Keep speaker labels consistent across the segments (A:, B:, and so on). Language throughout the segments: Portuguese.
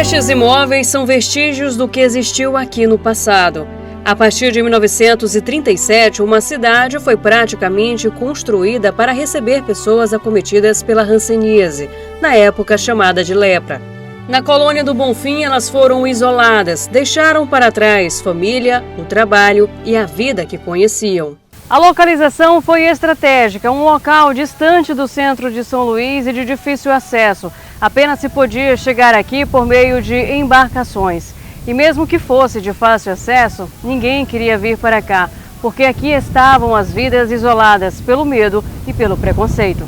A: Estes imóveis são vestígios do que existiu aqui no passado. A partir de 1937, uma cidade foi praticamente construída para receber pessoas acometidas pela hanseníase, na época chamada de lepra. Na colônia do Bonfim, elas foram isoladas, deixaram para trás família, o trabalho e a vida que conheciam. A localização foi estratégica, um local distante do centro de São Luís e de difícil acesso. Apenas se podia chegar aqui por meio de embarcações. E mesmo que fosse de fácil acesso, ninguém queria vir para cá, porque aqui estavam as vidas isoladas pelo medo e pelo preconceito.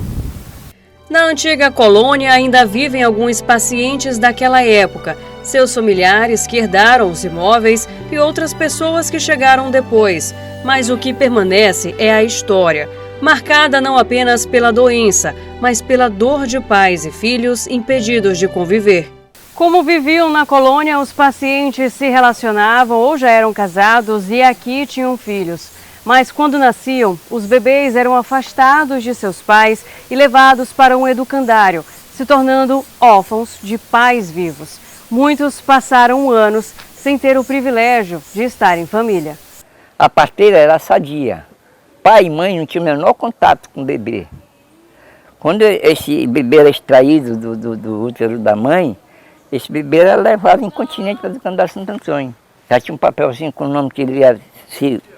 A: Na antiga colônia ainda vivem alguns pacientes daquela época, seus familiares que herdaram os imóveis e outras pessoas que chegaram depois. Mas o que permanece é a história, marcada não apenas pela doença, mas pela dor de pais e filhos impedidos de conviver. Como viviam na colônia, os pacientes se relacionavam ou já eram casados e aqui tinham filhos. Mas quando nasciam, os bebês eram afastados de seus pais e levados para um educandário, se tornando órfãos de pais vivos. Muitos passaram anos sem ter o privilégio de estar em família.
B: A parteira era sadia. Pai e mãe não tinham o menor contato com o bebê. Quando esse bebê era extraído do útero da mãe, esse bebê era levado incontinente para o educandário Santo Antônio. Já tinha um papelzinho com o nome que ele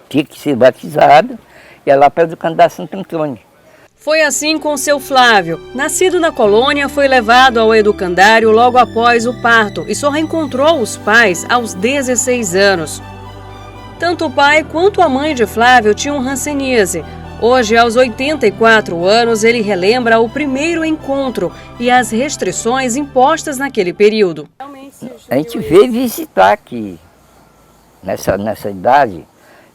B: tinha que ser batizado, e ia lá para o educandário Santo Antônio.
A: Foi assim com seu Flávio. Nascido na colônia, foi levado ao educandário logo após o parto e só reencontrou os pais aos 16 anos. Tanto o pai quanto a mãe de Flávio tinham hanseníase. Hoje, aos 84 anos, ele relembra o primeiro encontro e as restrições impostas naquele período.
B: A gente veio visitar aqui, nessa idade,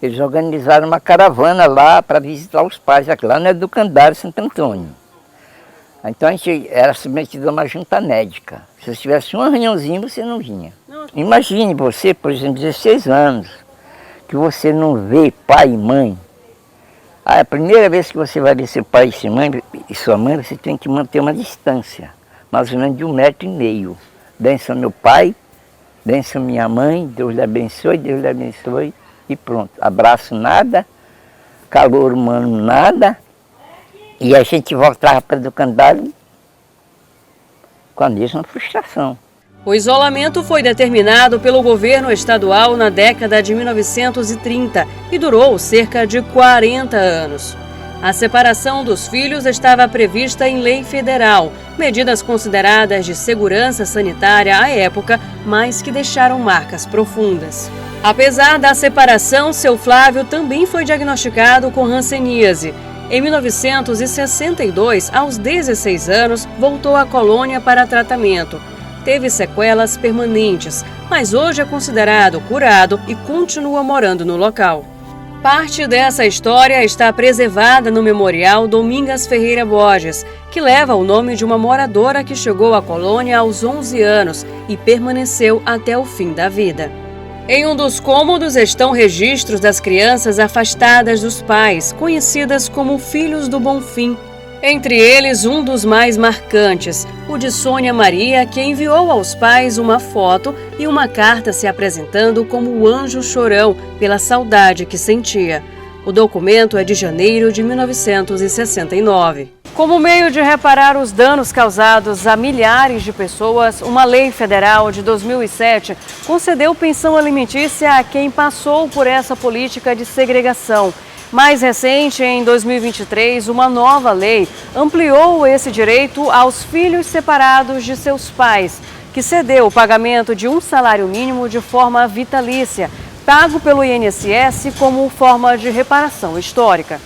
B: eles organizaram uma caravana lá para visitar os pais, aqui lá no educandário Santo Antônio. Então a gente era submetido a uma junta médica. Se você tivesse uma reuniãozinha, você não vinha. Imagine você, por exemplo, 16 anos, que você não vê pai e mãe. A primeira vez que você vai ver seu pai e sua mãe, você tem que manter uma distância, mais ou menos de 1,5 metro. Benção meu pai, benção minha mãe, Deus lhe abençoe e pronto. Abraço nada, calor humano nada, e a gente voltava para o educandário com a mesma frustração.
A: O isolamento foi determinado pelo governo estadual na década de 1930 e durou cerca de 40 anos. A separação dos filhos estava prevista em lei federal, medidas consideradas de segurança sanitária à época, mas que deixaram marcas profundas. Apesar da separação, seu Flávio também foi diagnosticado com hanseníase. Em 1962, aos 16 anos, voltou à colônia para tratamento. Teve sequelas permanentes, mas hoje é considerado curado e continua morando no local. Parte dessa história está preservada no Memorial Domingas Ferreira Borges, que leva o nome de uma moradora que chegou à colônia aos 11 anos e permaneceu até o fim da vida. Em um dos cômodos estão registros das crianças afastadas dos pais, conhecidas como Filhos do Bonfim. Entre eles, um dos mais marcantes, o de Sônia Maria, que enviou aos pais uma foto e uma carta se apresentando como o anjo chorão pela saudade que sentia. O documento é de janeiro de 1969. Como meio de reparar os danos causados a milhares de pessoas, uma lei federal de 2007 concedeu pensão alimentícia a quem passou por essa política de segregação. Mais recente, em 2023, uma nova lei ampliou esse direito aos filhos separados de seus pais, que cedeu o pagamento de um salário mínimo de forma vitalícia, pago pelo INSS como forma de reparação histórica.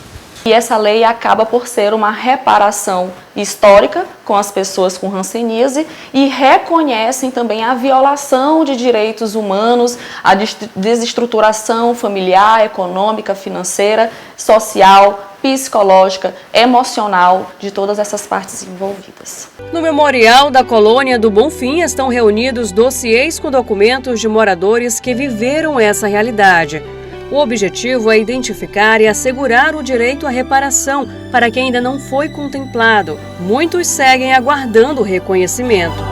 C: E essa lei acaba por ser uma reparação histórica com as pessoas com hanseníase e reconhecem também a violação de direitos humanos, a desestruturação familiar, econômica, financeira, social, psicológica, emocional de todas essas partes envolvidas.
A: No Memorial da Colônia do Bonfim estão reunidos dossiês com documentos de moradores que viveram essa realidade. O objetivo é identificar e assegurar o direito à reparação para quem ainda não foi contemplado. Muitos seguem aguardando o reconhecimento.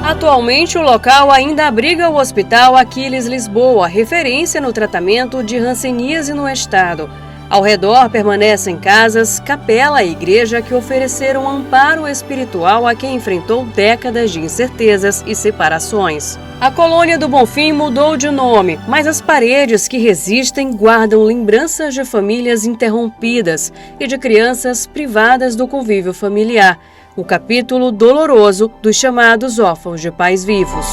A: Atualmente, o local ainda abriga o Hospital Aquiles Lisboa, referência no tratamento de hanseníase no estado. Ao redor permanecem casas, capela e igreja que ofereceram amparo espiritual a quem enfrentou décadas de incertezas e separações. A colônia do Bonfim mudou de nome, mas as paredes que resistem guardam lembranças de famílias interrompidas e de crianças privadas do convívio familiar. O capítulo doloroso dos chamados órfãos de pais vivos.